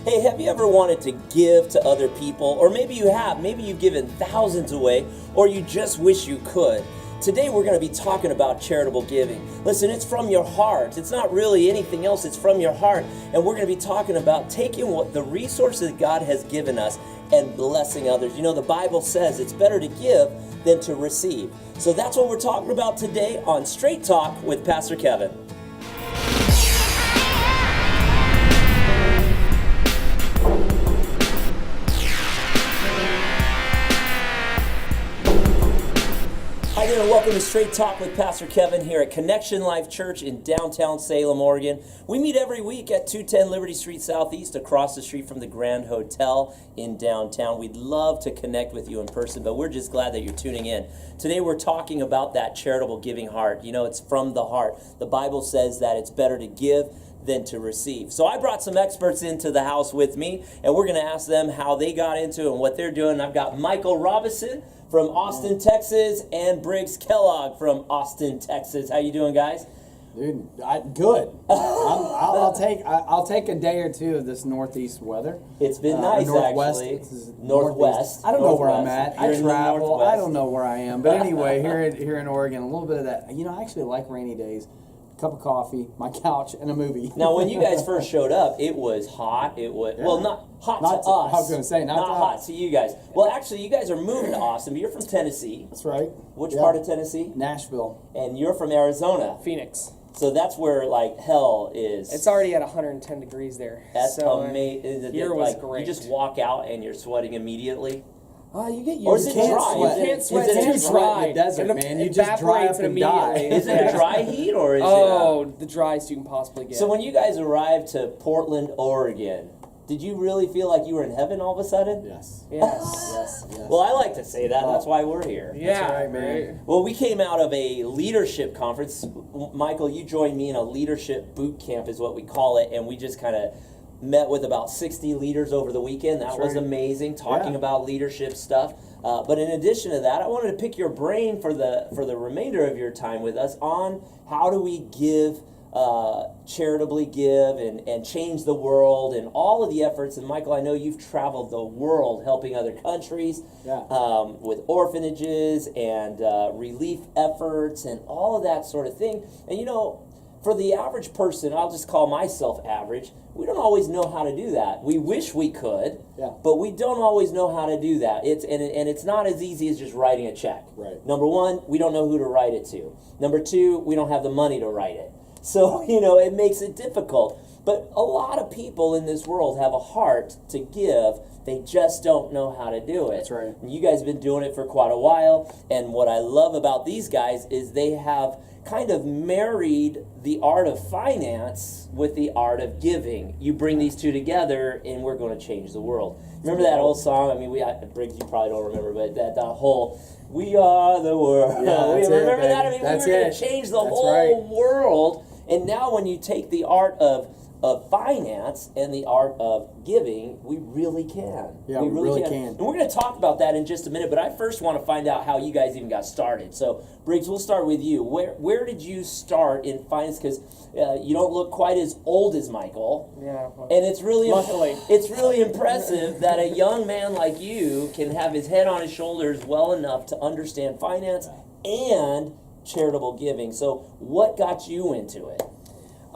Hey, have you ever wanted to give to other people? Or maybe you have. Maybe you've given thousands away, or you just wish you could. Today we're going to be talking about charitable giving. Listen, it's from your heart. It's not really anything else. It's from your heart. And we're going to be talking about taking what the resources God has given us and blessing others. You know, the Bible says it's better to give than to receive. So that's what we're talking about today on Straight Talk with Pastor Kevin. Hi there, and welcome to Straight Talk with Pastor Kevin here at Connection Life Church in downtown Salem, Oregon. We meet every week at 210 Liberty Street Southeast, across the street from the Grand Hotel in downtown. We'd love to connect with you in person, but we're just glad that you're tuning in. Today we're talking about that charitable giving heart. You know, it's from the heart. The Bible says that it's better to give than to receive. So I brought some experts into the house with me, and we're going to ask them how they got into it and what they're doing. I've got Michael Robinson from Austin, Texas, and Briggs Kellogg from Austin, Texas. How you doing, guys? Dude, good. I'll take a day or two of this northeast weather. It's been nice, northwest, actually. Northwest. I don't know where I'm at. You're I travel. I I don't know where I am. But anyway, here in Oregon, a little bit of that. You know, I actually like rainy days. Cup of coffee, my couch, and a movie. Now, when you guys first showed up, it was hot. It was well, not hot to us. I was going to say not to hot us. to you guys. Well, actually, you guys are moving to Austin. But you're from Tennessee. That's right. Which part of Tennessee? Nashville. And you're from Arizona. Phoenix. So that's where like hell is. It's already at 110 degrees there. That's so, amazing. Here was like, great. You just walk out and you're sweating immediately. You get used Or is it to it. dry? You can't sweat. It's too dry. In the desert, man. You just dry up and die. Is it a dry heat or is it? The driest you can possibly get. So when you guys arrived to Portland, Oregon, did you really feel like you were in heaven all of a sudden? Yes. Yes. Well, I like to say that. That's why we're here. Yeah, that's right, man. Right. Well, we came out of a leadership conference. Michael, you joined me in a leadership boot camp is what we call it, and we just kind of met with about 60 leaders over the weekend. That was amazing, talking about leadership stuff. But in addition to that, I wanted to pick your brain for the remainder of your time with us on how do we give, charitably give and change the world and all of the efforts. And Michael, I know you've traveled the world helping other countries with orphanages and relief efforts and all of that sort of thing. And you know, for the average person, I'll just call myself average, we don't always know how to do that. We wish we could, but we don't always know how to do that. It's not as easy as just writing a check. Right. Number one, we don't know who to write it to. Number two, we don't have the money to write it. So, you know, it makes it difficult. But a lot of people in this world have a heart to give. They just don't know how to do it. That's right. And you guys have been doing it for quite a while. And what I love about these guys is they have kind of married the art of finance with the art of giving. You bring these two together and we're going to change the world. Remember that old song? I mean, Briggs, you probably don't remember, but that whole, we are the world. Yeah, remember that? I mean, that's we were going to change the whole world. And now when you take the art of finance and the art of giving, we really can. Yeah, we really can. And we're going to talk about that in just a minute, but I first want to find out how you guys even got started. So, Briggs, we'll start with you. Where did you start in finance? Because you don't look quite as old as Michael. Yeah. And it's really luckily. It's really impressive that a young man like you can have his head on his shoulders well enough to understand finance and charitable giving. So, what got you into it?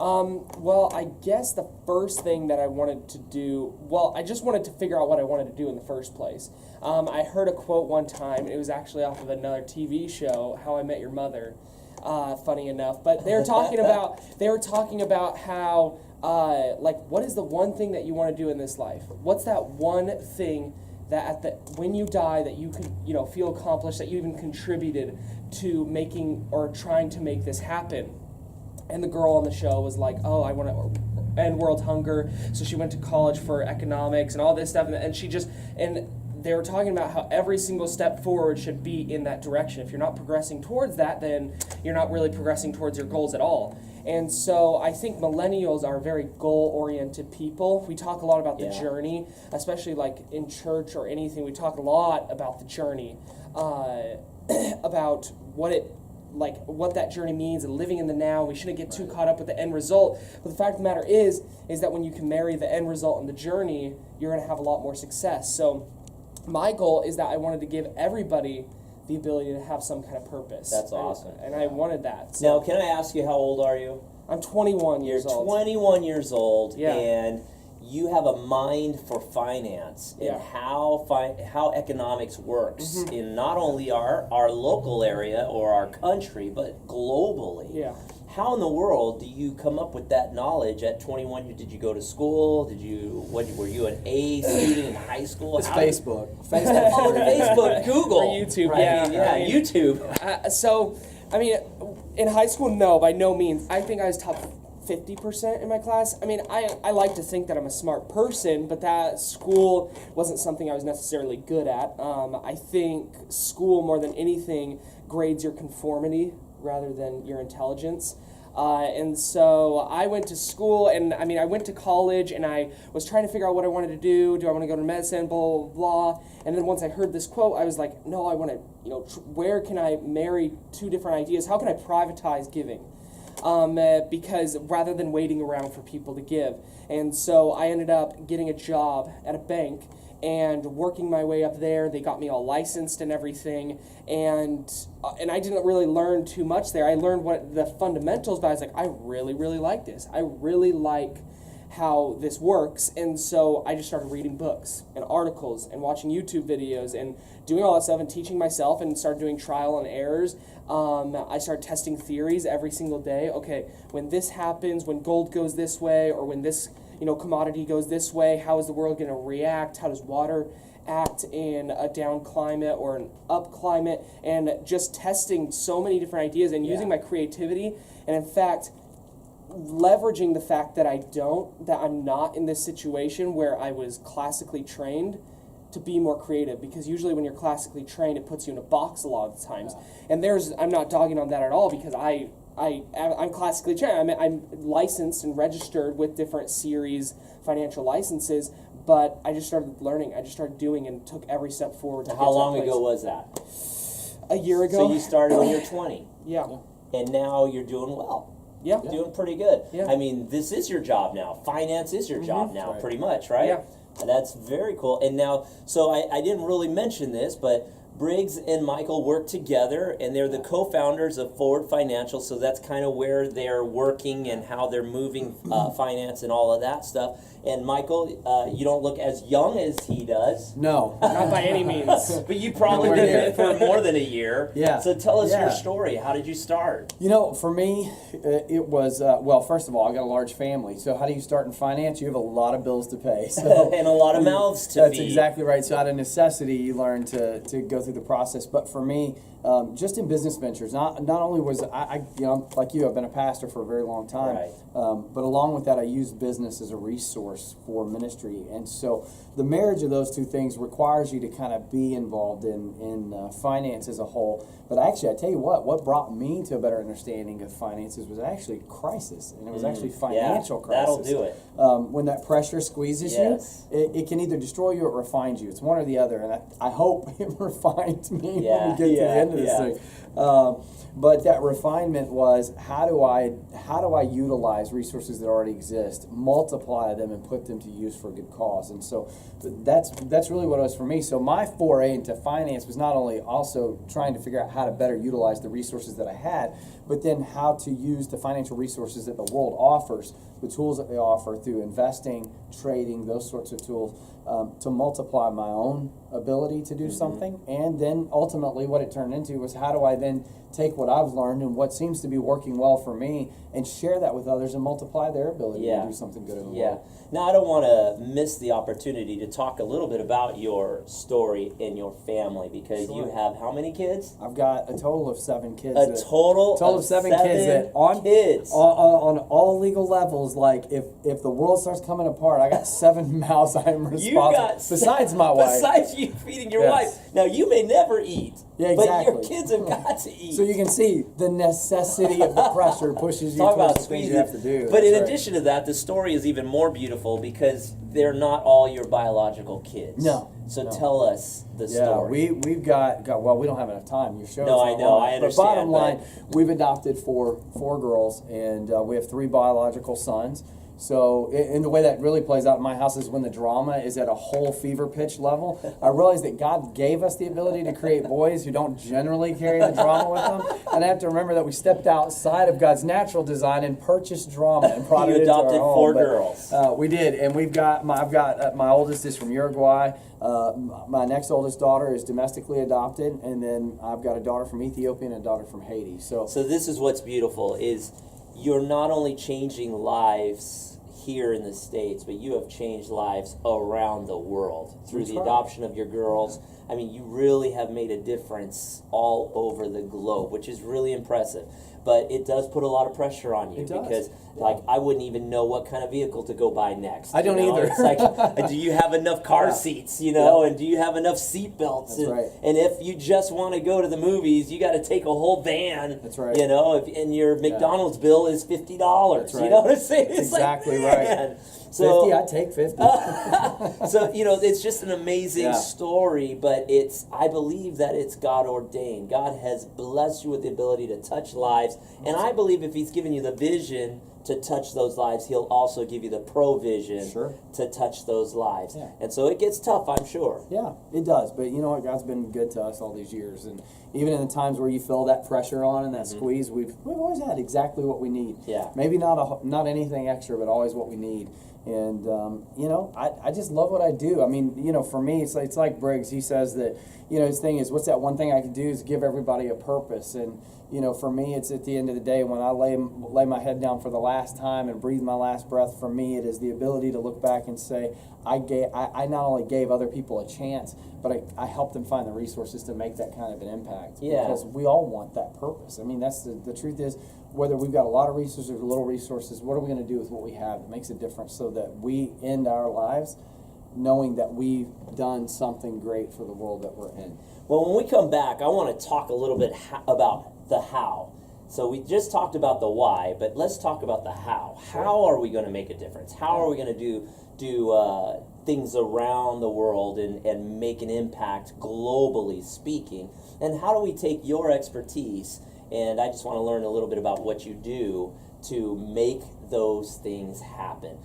Well, I guess the first thing that I wanted to do, I just wanted to figure out what I wanted to do in the first place. I heard a quote one time, it was actually off of another TV show, How I Met Your Mother, funny enough, but they were talking about how, what is the one thing that you want to do in this life? What's that one thing that when you die that you could, feel accomplished, that you even contributed to making or trying to make this happen? And the girl on the show was like, oh, I want to end world hunger. So she went to college for economics and all this stuff. And they were talking about how every single step forward should be in that direction. If you're not progressing towards that, then you're not really progressing towards your goals at all. And so I think millennials are very goal-oriented people. We talk a lot about the journey, especially like in church or anything. We talk a lot about the journey, about what it like what that journey means and living in the now. We shouldn't get too caught up with the end result. But the fact of the matter is that when you can marry the end result and the journey, you're going to have a lot more success. So my goal is that I wanted to give everybody the ability to have some kind of purpose. That's awesome. And I wanted that. So Now, can I ask you, how old are you? I'm 21 You're years old. 21 years old, Yeah. and you have a mind for finance and Yeah. how economics works in not only our local area or our country, but globally. Yeah. How in the world do you come up with that knowledge at 21? Did you go to school? Were you an A student in high school? It's How did- Facebook. Oh, Facebook. Facebook, Google, Or YouTube, right? yeah. YouTube. So, I mean, in high school, no, by no means. I think I was top 50% in my class. I mean, I like to think that I'm a smart person, but that school wasn't something I was necessarily good at. I think school, more than anything, grades your conformity rather than your intelligence. And so I went to school, and I mean, I went to college, and I was trying to figure out what I wanted to do. Do I want to go to medicine, blah, blah, blah. And then once I heard this quote, I was like, no, I want to, where can I marry two different ideas? How can I privatize giving? Because rather than waiting around for people to give. And so I ended up getting a job at a bank and working my way up there. They got me all licensed and everything, and I didn't really learn too much there. I learned what the fundamentals, but I was like, I really, really like this. I really like how this works, and so I just started reading books and articles and watching YouTube videos and doing all that stuff and teaching myself, and started doing trial and errors. I started testing theories every single day. Okay, when this happens, when gold goes this way, or when this commodity goes this way, how is the world going to react? How does water act in a down climate or an up climate? And just testing so many different ideas and using my creativity, and in fact, leveraging the fact that I'm not in this situation where I was classically trained to be more creative, because usually when you're classically trained, it puts you in a box a lot of the times. And I'm not dogging on that at all, because I'm classically trained. I'm licensed and registered with different series financial licenses, but I just started learning. I just started doing and took every step forward. To How long ago was that? A year ago. So you started when you're 20, Yeah. and now you're doing well. Yeah. Doing pretty good. Yeah. I mean, this is your job now. Finance is your job now, Right. pretty much, right? Yeah. And that's very cool. And now, so I didn't really mention this, but Briggs and Michael work together, and they're the co-founders of Forward Financial, so that's kind of where they're working and how they're moving finance and all of that stuff. And Michael, you don't look as young as he does. No. Not by any means. But you probably Nowhere did near. it for more than a year. Yeah. So tell us Yeah. your story. How did you start? For me, it was, well, first of all, I got a large family. So how do you start in finance? You have a lot of bills to pay. So And a lot of mouths to That's feed. exactly right. So out of necessity, you learn to go through the process. But for me, just in business ventures, not only was I like you, I've been a pastor for a very long time. Right. But along with that, I use business as a resource for ministry. And so the marriage of those two things requires you to kind of be involved in finance as a whole. But actually, I tell you what brought me to a better understanding of finances was actually crisis. And it was actually financial crisis. That'll do it. When that pressure squeezes Yes. you, it can either destroy you or it refines you. It's one or the other. And I hope it refines me Yeah, when we get to the end of this yeah. thing. But that refinement was how do I utilize resources that already exist, multiply them, and put them to use for a good cause. And so that's really what it was for me. So my foray into finance was not only also trying to figure out how to better utilize the resources that I had, but then how to use the financial resources that the world offers, the tools that they offer through investing, trading, those sorts of tools, to multiply my own ability to do something. And then ultimately what it turned into was how do I then take what I've learned and what seems to be working well for me and share that with others and multiply their ability to do something good in the world. Now, I don't want to miss the opportunity to talk a little bit about your story and your family, because you have how many kids? I've got a total of 7 kids. A total of 7 kids that on all legal levels, like if the world starts coming apart, I got 7 mouths I am responsible. Besides my wife. Besides you feeding your Yes. wife. Now, you may never eat. Yeah, But your exactly. kids have got to eat. So you can see the necessity of the pressure pushes you Talk towards about the things squeezing. you have to do. But in That's right. addition to that, the story is even more beautiful because they're not all your biological kids. No, So no. tell us the Yeah, story. we've got well, we don't have enough time. Your show. No, I know, I But bottom understand, line, we've adopted four girls, and we have 3 biological sons. So, and the way that really plays out in my house is when the drama is at a whole fever pitch level. I realize that God gave us the ability to create boys who don't generally carry the drama with them, and I have to remember that we stepped outside of God's natural design and purchased drama and brought You it into our adopted home. 4 But, girls. we did, and I've got my oldest is from Uruguay. My next oldest daughter is domestically adopted, and then I've got a daughter from Ethiopia and a daughter from Haiti. So So this is what's beautiful is you're not only changing lives here in the States, but you have changed lives around the world through That's the right. adoption of your girls. I mean, you really have made a difference all over the globe, which is really impressive. But it does put a lot of pressure on you It does. because, like, I wouldn't even know what kind of vehicle to go buy next. I don't you know? either. It's like, do you have enough car Yeah. seats, you know, Yeah. and do you have enough seat belts? That's and, right. and if you just want to go to the movies, you got to take a whole van. That's right. You know, and your McDonald's bill is $50. That's You right. know what I'm saying? That's It's like, exactly right. man. So, 50, I'd take 50. so you know, it's just an amazing Yeah. story. But I believe that it's God ordained. God has blessed you with the ability to touch lives, and I believe if He's given you the vision to touch those lives, He'll also give you the provision Sure. to touch those lives. Yeah. And so it gets tough, I'm sure. Yeah, it does. But you know what? God's been good to us all these years, and even in the times where you feel that pressure on and that squeeze, we've always had exactly what we need. Yeah. Maybe not anything extra, but always what we need. And you know, I just love what I do. I mean, you know, for me, it's like Briggs. He says that, you know, his thing is, what's that one thing I can do is give everybody a purpose. And you know, for me, it's at the end of the day when I lay my head down for the last time and breathe my last breath. For me, it is the ability to look back and say, I not only gave other people a chance, but I helped them find the resources to make that kind of an impact. Yeah. Because we all want that purpose. I mean, that's the truth is, whether we've got a lot of resources or little resources, what are we going to do with what we have that makes a difference so that we end our lives knowing that we've done something great for the world that we're in. Well, when we come back, I want to talk a little bit about the how. So we just talked about the why, but let's talk about the how. How are we going to make a difference? How are we going to do things around the world and make an impact globally speaking? And how do we take your expertise? And I just want to learn a little bit about what you do to make those things happen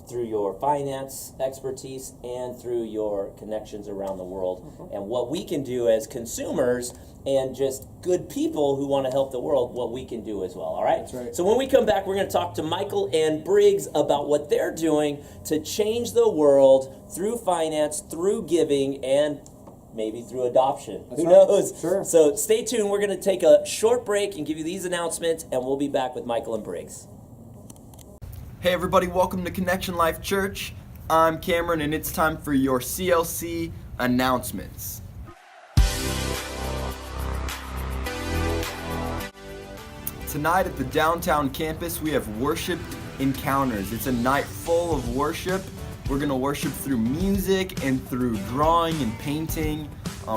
through your finance expertise and through your connections around the world, and what we can do as consumers and just good people who want to help the world, what we can do as well. All right? That's right. So when we come back, we're going to talk to Michael and Briggs about what they're doing to change the world through finance, through giving, and maybe through adoption. That's Who right. knows? Sure. So stay tuned. We're going to take a short break and give you these announcements, and we'll be back with Michael and Briggs. Hey everybody, welcome to Connection Life Church. I'm Cameron and it's time for your CLC announcements. Tonight at the downtown campus we have Worship Encounters. It's a night full of worship. We're going to worship through music and through drawing and painting.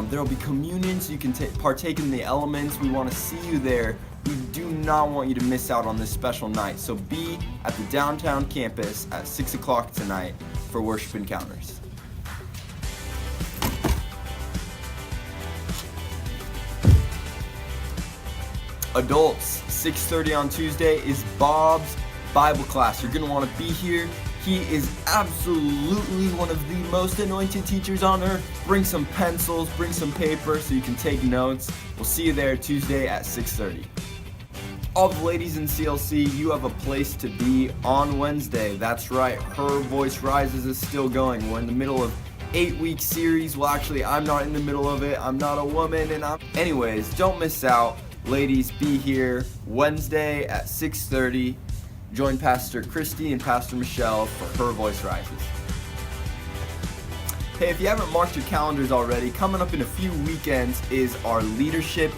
There will be communion so you can partake in the elements. We want to see you there. We do not want you to miss out on this special night. So be at the downtown campus at 6 o'clock tonight for Worship Encounters. Adults, 6:30 on Tuesday is Bob's Bible class. You're going to want to be here. He is absolutely one of the most anointed teachers on earth. Bring some pencils, bring some paper so you can take notes. We'll see you there Tuesday at 6:30. All the ladies in CLC, you have a place to be on Wednesday. That's right, Her Voice Rises is still going. We're in the middle of 8-week series. Well, actually, I'm not in the middle of it. I'm not a woman, Anyways, don't miss out. Ladies, be here Wednesday at 6:30. Join Pastor Christy and Pastor Michelle for Her Voice Rises. Hey, if you haven't marked your calendars already, coming up in a few weekends is our Leadership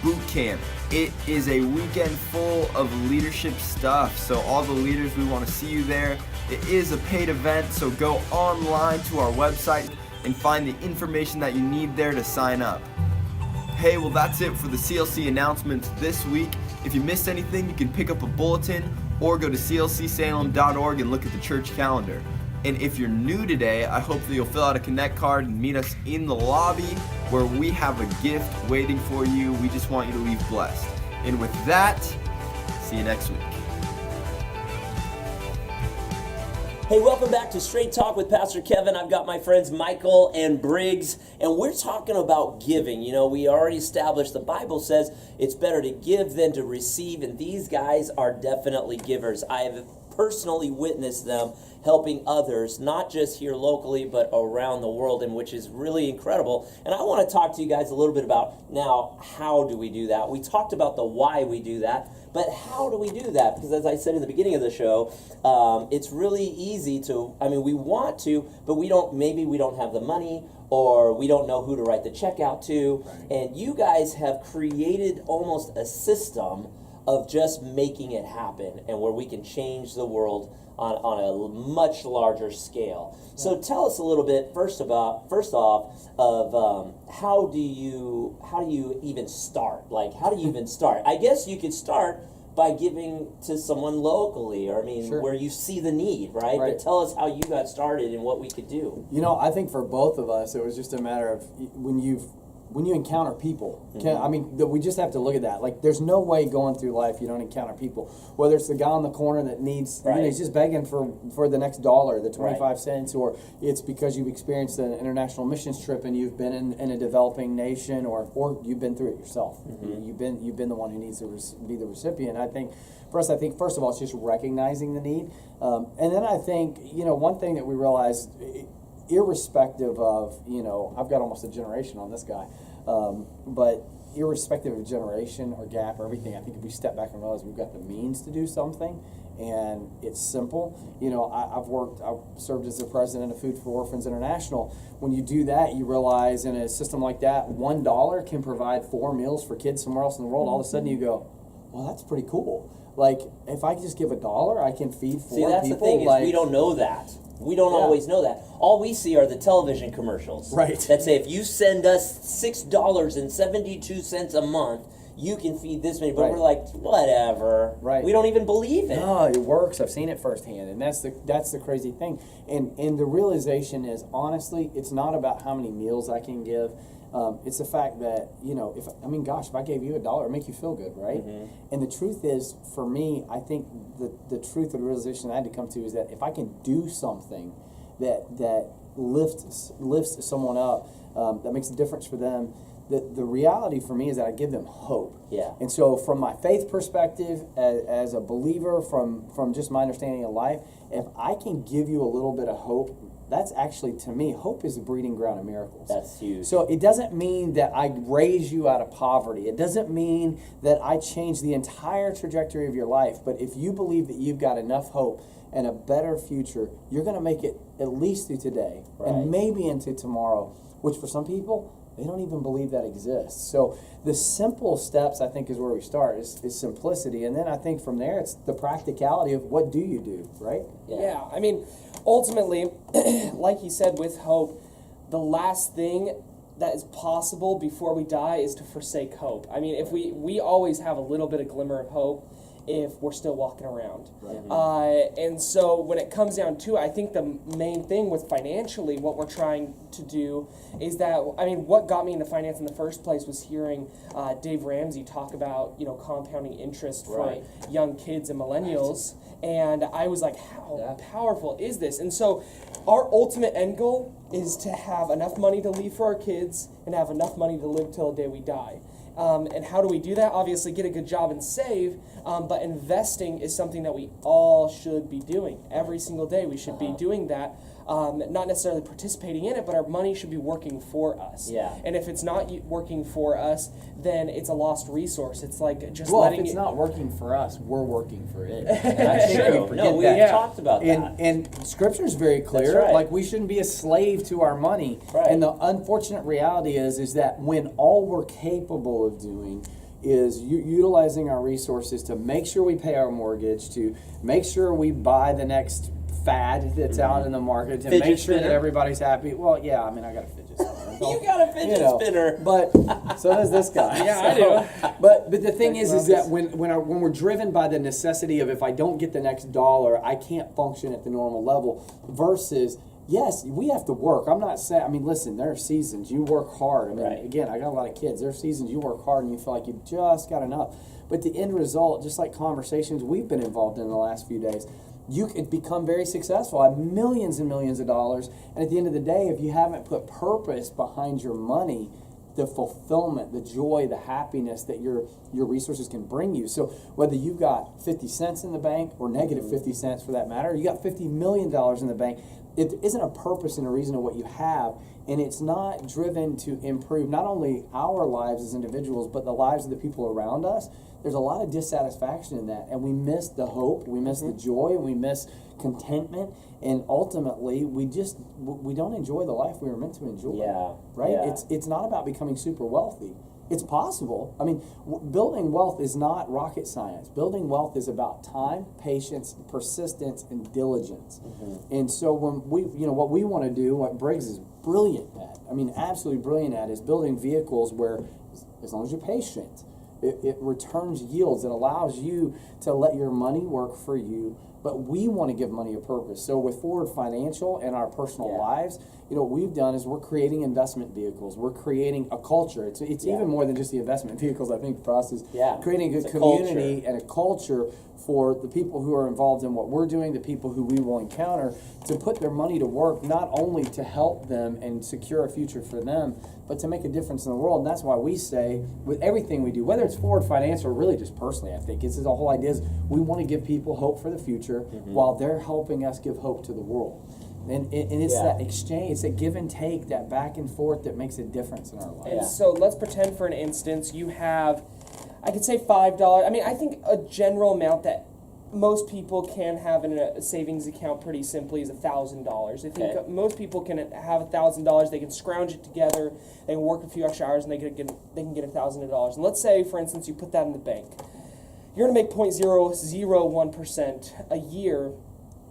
Boot Camp. It is a weekend full of leadership stuff, so all the leaders, we want to see you there. It is a paid event, so go online to our website and find the information that you need there to sign up. Hey, well, that's it for the CLC announcements this week. If you missed anything, you can pick up a bulletin or go to clcsalem.org and look at the church calendar. And if you're new today, I hope that you'll fill out a Connect card and meet us in the lobby where we have a gift waiting for you. We just want you to leave blessed. And with that, see you next week. Hey, welcome back to Straight Talk with Pastor Kevin. I've got my friends Michael and Briggs, and we're talking about giving. You know, we already established the Bible says it's better to give than to receive, and these guys are definitely givers. I have personally witnessed them helping others, not just here locally, but around the world, and which is really incredible. And I want to talk to you guys a little bit about now, how do we do that? We talked about the why we do that, but how do we do that? Because as I said in the beginning of the show, it's really easy to, we want to, but maybe we don't have the money, or we don't know who to write the check out to. Right. And you guys have created almost a system of just making it happen, and where we can change the world on a much larger scale. Yeah. So tell us a little bit first off of how do you even start? Like, how do you even start? I guess you could start by giving to someone locally, or sure, where you see the need, right? But tell us how you got started and what we could do. You know, I think for both of us, it was just a matter of when you encounter people, we just have to look at that. Like, there's no way going through life you don't encounter people. Whether it's the guy on the corner that needs, he's just begging for the next dollar, the 25 cents, or it's because you've experienced an international missions trip and you've been in a developing nation, or you've been through it yourself. Mm-hmm. You've been the one who needs to be the recipient. I think first of all, it's just recognizing the need, and then I think one thing that we realized, irrespective of, I've got almost a generation on this guy, but irrespective of generation or gap or everything, I think if we step back and realize we've got the means to do something, and it's simple. I've served as the president of Food for Orphans International. When you do that, you realize in a system like that, $1 can provide 4 meals for kids somewhere else in the world. All of a sudden you go, well, that's pretty cool. Like, if I just give $1, I can feed 4 people. See, that's the thing, is we don't know that. We don't always know that. All we see are the television commercials. Right. That say, if you send us $6.72 a month, you can feed this many. But we're like, whatever. Right. We don't even believe it. No, it works. I've seen it firsthand. And that's the crazy thing. And the realization is, honestly, it's not about how many meals I can give. It's the fact that, if I gave you $1, it'd make you feel good, right? Mm-hmm. And the truth is, for me, I think the truth of the realization I had to come to is that if I can do something that lifts someone up, that makes a difference for them, the reality for me is that I give them hope. Yeah. And so from my faith perspective, as a believer, from just my understanding of life, if I can give you a little bit of hope, that's actually, to me, hope is the breeding ground of miracles. That's huge. So it doesn't mean that I raise you out of poverty. It doesn't mean that I change the entire trajectory of your life. But if you believe that you've got enough hope and a better future, you're going to make it at least through today, and maybe into tomorrow, which for some people, they don't even believe that exists. So the simple steps, I think, is where we start, is simplicity. And then I think from there, it's the practicality of what do you do, right? Yeah, ultimately, like he said, with hope, the last thing that is possible before we die is to forsake hope. If we always have a little bit of glimmer of hope if we're still walking around. Right. And so when it comes down to it, I think the main thing with financially, what we're trying to do is that, what got me into finance in the first place was hearing Dave Ramsey talk about, compounding interest for young kids and millennials. Right. And I was like, how powerful is this? And so our ultimate end goal is to have enough money to leave for our kids and have enough money to live till the day we die. And how do we do that? Obviously, get a good job and save, but investing is something that we all should be doing. Every single day we should be doing that. Not necessarily participating in it, but our money should be working for us. Yeah. And if it's not working for us, then it's a lost resource. It's like just if it's not working for us, we're working for it. That's true. We talked about that. And Scripture is very clear. That's right. Like, we shouldn't be a slave to our money. Right. And the unfortunate reality is that when all we're capable of doing is utilizing our resources to make sure we pay our mortgage, to make sure we buy the next fad that's out in the market to Fidget make sure that spinner? everybody's happy. Well, yeah, I mean, I got a fidget spinner. You got a fidget spinner. But so does this guy. Yeah, I do. But the thing is Thanks, that Marcus. when we're driven by the necessity of if I don't get the next dollar, I can't function at the normal level. Versus, yes, we have to work. I'm not saying. I mean, listen, there are seasons you work hard. I mean, Right. again, I got a lot of kids. There are seasons you work hard and you feel like you've just got enough. But the end result, just like conversations we've been involved in the last few days, you could become very successful, have millions and millions of dollars, and at the end of the day, if you haven't put purpose behind your money, the fulfillment, the joy, the happiness that your resources can bring you. So whether you've got 50 cents in the bank or negative 50 cents for that matter, you got $50 million in the bank, it isn't a purpose and a reason of what you have, and it's not driven to improve not only our lives as individuals, but the lives of the people around us. There's a lot of dissatisfaction in that, and we miss the hope, we miss the joy, and we miss contentment, and ultimately we don't enjoy the life we were meant to enjoy. Yeah, Right? yeah. It's not about becoming super wealthy. It's possible. I mean, building wealth is not rocket science. Building wealth is about time, patience, persistence, and diligence. And so when what we want to do, what Briggs is brilliant at, I mean, absolutely brilliant at, is building vehicles where, as long as you're patient, it returns yields. It allows you to let your money work for you, but we want to give money a purpose. So with Forward Financial and our personal Yeah. lives, what we've done is we're creating investment vehicles. We're creating a culture. It's Yeah. even more than just the investment vehicles. I think for us is Yeah. creating a It's a community culture. and a culture for the people who are involved in what we're doing, the people who we will encounter, to put their money to work, not only to help them and secure a future for them, but to make a difference in the world. And that's why we say, with everything we do, whether it's Forward Financial or really just personally, I think, the whole idea is we want to give people hope for the future while they're helping us give hope to the world. And it's Yeah. that exchange, it's that give and take, that back and forth that makes a difference in our life. And Yeah. so let's pretend for an instance you have, I could say $5. I mean, I think a general amount that most people can have in a savings account pretty simply is $1,000. I think Okay. most people can have $1,000. They can scrounge it together. They can work a few extra hours and they can get $1,000. And let's say, for instance, you put that in the bank. You're going to make 0.001% a year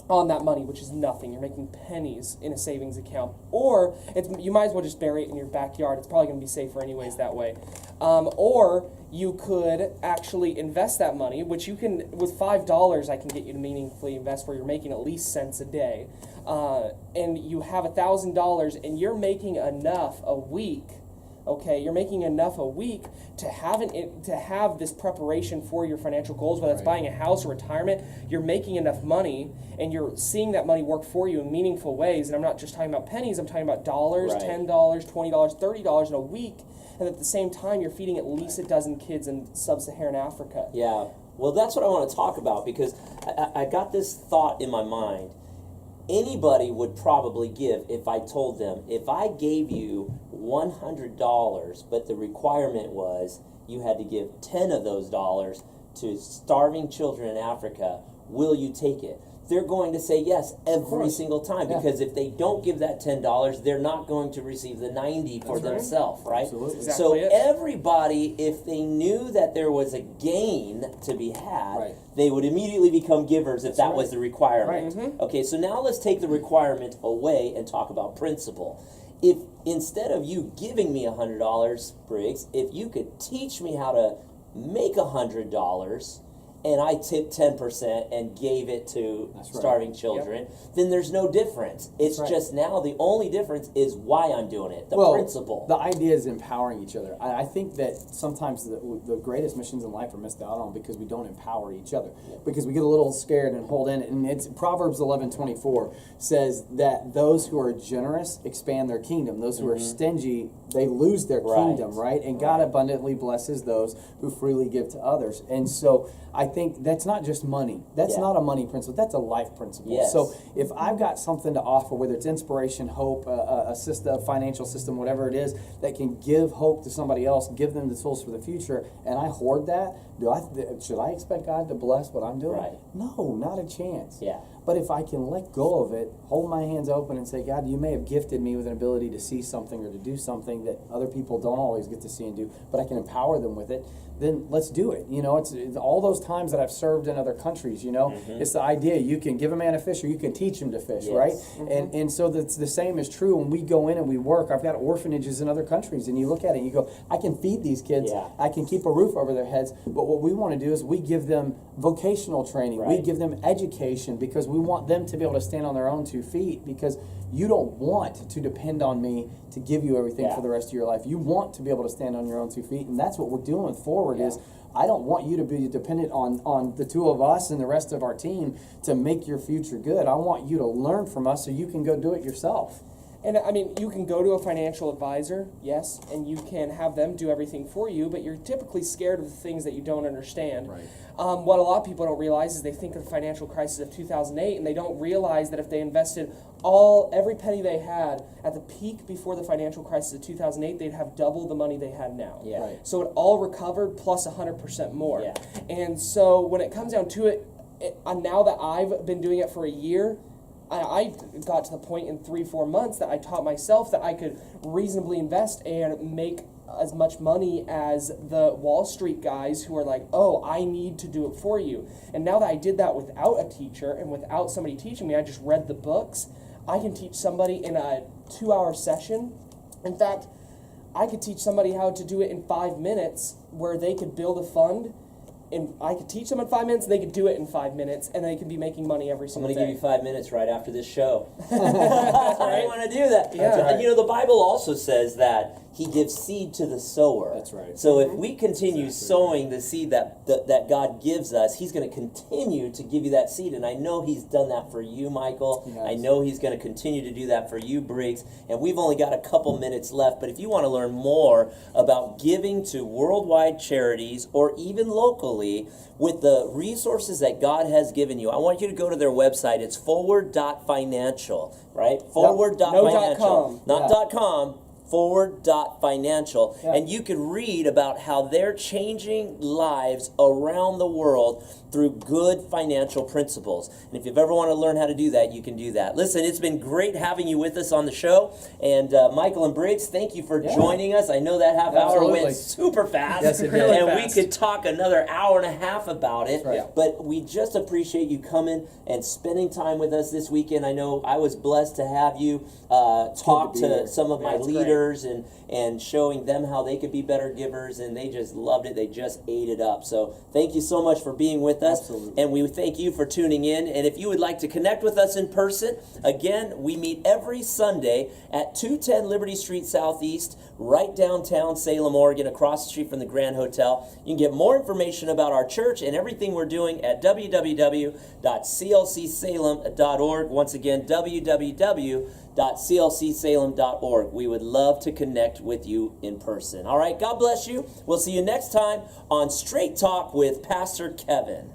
on that money, which is nothing. You're making pennies in a savings account. Or you might as well just bury it in your backyard. It's probably going to be safer anyways that way. Or you could actually invest that money, which you can, with $5, I can get you to meaningfully invest where you're making at least cents a day. And you have $1,000 and you're making enough a week. Okay, you're making enough a week to have this preparation for your financial goals, whether it's Right. buying a house or retirement. You're making enough money, and you're seeing that money work for you in meaningful ways. And I'm not just talking about pennies; I'm talking about dollars, Right. $10, $20, $30 in a week. And at the same time, you're feeding at least a dozen kids in sub-Saharan Africa. Yeah. Well, that's what I want to talk about, because I got this thought in my mind. Anybody would probably give, if I told them, if I gave you $100, but the requirement was you had to give 10 of those dollars to starving children in Africa, will you take it? They're going to say yes every course. single time, Yeah. because if they don't give that $10, they're not going to receive the 90 for That's right. themselves, right? Absolutely. So Exactly it. everybody, if they knew that there was a gain to be had, Right. they would immediately become givers if that was the requirement. Right. Okay, so now let's take the requirement away and talk about principle. If instead of you giving me $100, Briggs, if you could teach me how to make $100 and I tipped 10% and gave it to That's right. starving children, then there's no difference. It's right. just now the only difference is why I'm doing it, the Well, principle. The idea is empowering each other. I think that sometimes the greatest missions in life are missed out on because we don't empower each other. Because we get a little scared and hold in. And it's Proverbs 11:24 says that those who are generous expand their kingdom. Those who are stingy, they lose their Right. kingdom, right? And God abundantly blesses those who freely give to others. And so I think that's not just money. That's Yeah. not a money principle. That's a life principle. Yes. So if I've got something to offer, whether it's inspiration, hope, a system, a financial system, whatever it is, that can give hope to somebody else, give them the tools for the future, and I hoard that, should I expect God to bless what I'm doing? Right. No, not a chance. Yeah. But if I can let go of it, hold my hands open and say, God, you may have gifted me with an ability to see something or to do something that other people don't always get to see and do, but I can empower them with it, then let's do it. You know, it's all those times that I've served in other countries, you know, it's the idea you can give a man a fish or you can teach him to fish, Yes. right? And so that's the same is true when we go in and we work. I've got orphanages in other countries, and you look at it and you go, I can feed these kids, Yeah. I can keep a roof over their heads, but what we want to do is we give them vocational training, we Right. give them education, because we want them to be able to stand on their own 2 feet, because you don't want to depend on me to give you everything Yeah. for the rest of your life. You want to be able to stand on your own 2 feet, and that's what we're doing forward is I don't want you to be dependent on the two of us and the rest of our team to make your future good. I want you to learn from us so you can go do it yourself. And I mean, you can go to a financial advisor, yes, and you can have them do everything for you, but you're typically scared of the things that you don't understand. Right. What a lot of people don't realize is they think of the financial crisis of 2008, and they don't realize that if they invested every penny they had at the peak before the financial crisis of 2008, they'd have double the money they had now. Yeah. Right. So it all recovered plus 100% more. Yeah. And so when it comes down to it, now that I've been doing it for a year, I got to the point in 3-4 months that I taught myself that I could reasonably invest and make as much money as the Wall Street guys who are like, oh, I need to do it for you. And now that I did that without a teacher and without somebody teaching me, I just read the books, I can teach somebody in a 2-hour session. In fact, I could teach somebody how to do it in 5 minutes where they could build a fund, and I could teach them in 5 minutes, and they could do it in 5 minutes, and they could be making money every I'm single going day. to give you 5 minutes right after this show. I want to do that. Yeah. You know, the Bible also says that He gives seed to the sower. That's right. So if we continue sowing the seed that God gives us, He's going to continue to give you that seed. And I know He's done that for you, Michael. He has. I know He's going to continue to do that for you, Briggs. And we've only got a couple minutes left. But if you want to learn more about giving to worldwide charities or even locally with the resources that God has given you, I want you to go to their website. It's forward.financial, right? Forward.financial. No Not .com. Forward.financial, Yeah. and you can read about how they're changing lives around the world through good financial principles. And if you've ever want to learn how to do that, you can do that. Listen, it's been great having you with us on the show. And Michael and Briggs, thank you for joining us. I know that half hour Absolutely. went super fast. Yes, it did. And Really we fast. could talk another hour and a half about it. That's right. But we just appreciate you coming and spending time with us this weekend. I know I was blessed to have you talk be to here. some of my That's great. leaders and showing them how they could be better givers, and they just loved it. They just ate it up. So thank you so much for being with us. Absolutely. And we thank you for tuning in. And if you would like to connect with us in person, again, we meet every Sunday at 210 Liberty Street Southeast, right downtown Salem, Oregon, across the street from the Grand Hotel. You can get more information about our church and everything we're doing at www.clcsalem.org. Once again, www.clcsalem.org. We would love to connect with you in person. All right, God bless you. We'll see you next time on Straight Talk with Pastor Kevin.